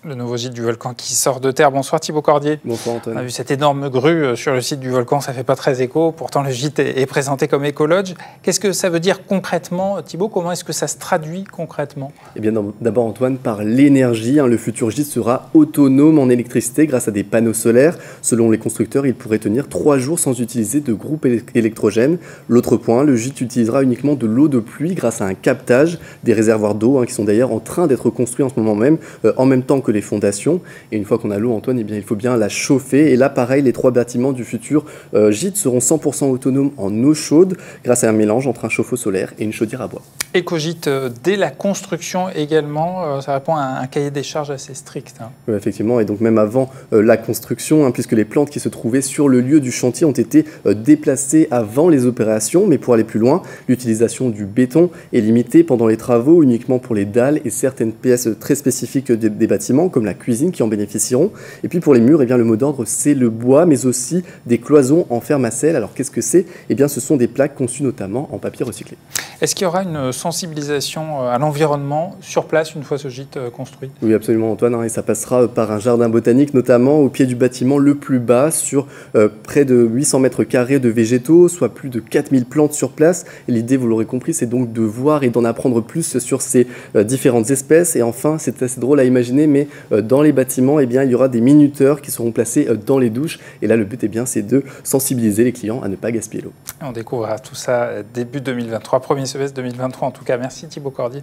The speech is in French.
Le nouveau gîte du volcan qui sort de terre. Bonsoir Thibaut Cordier. Bonsoir Antoine. On a vu cette énorme grue sur le site du volcan, ça ne fait pas très écho. Pourtant, le gîte est présenté comme écologe. Qu'est-ce que ça veut dire concrètement, Thibaut? Comment est-ce que ça se traduit concrètement? Eh bien, d'abord Antoine, par l'énergie. Le futur gîte sera autonome en électricité grâce à des panneaux solaires. Selon les constructeurs, il pourrait tenir 3 jours sans utiliser de groupe électrogène. L'autre point, le gîte utilisera uniquement de l'eau de pluie grâce à un captage des réservoirs d'eau qui sont d'ailleurs en train d'être construits en ce moment même, en même temps que les fondations. Et une fois qu'on a l'eau, Antoine, eh bien, il faut bien la chauffer. Et là, pareil, les 3 bâtiments du futur gîte seront 100% autonomes en eau chaude grâce à un mélange entre un chauffe-eau solaire et une chaudière à bois. Écogîte dès la construction également, ça répond à un cahier des charges assez strict. Oui, effectivement, et donc même avant la construction, puisque les plantes qui se trouvaient sur le lieu du chantier ont été déplacées avant les opérations. Mais pour aller plus loin, l'utilisation du béton est limitée pendant les travaux uniquement pour les dalles et certaines pièces très spécifiques des bâtiments, comme la cuisine qui en bénéficieront. Et puis pour les murs, eh bien, le mot d'ordre, c'est le bois, mais aussi des cloisons en fer macelle. Alors qu'est-ce que c'est? Eh bien, ce sont des plaques conçues notamment en papier recyclé. Est-ce qu'il y aura une sensibilisation à l'environnement sur place une fois ce gîte construit? Oui, absolument Antoine, et ça passera par un jardin botanique, notamment au pied du bâtiment le plus bas, sur près de 800 mètres carrés de végétaux, soit plus de 4000 plantes sur place. Et l'idée, vous l'aurez compris, c'est donc de voir et d'en apprendre plus sur ces différentes espèces. Et enfin, c'est assez drôle à imaginer, mais dans les bâtiments, eh bien, il y aura des minuteurs qui seront placés dans les douches. Et là, le but, eh bien, c'est de sensibiliser les clients à ne pas gaspiller l'eau. On découvrira tout ça début 2023, premier semestre 2023 en tout cas. Merci Thibaut Cordier.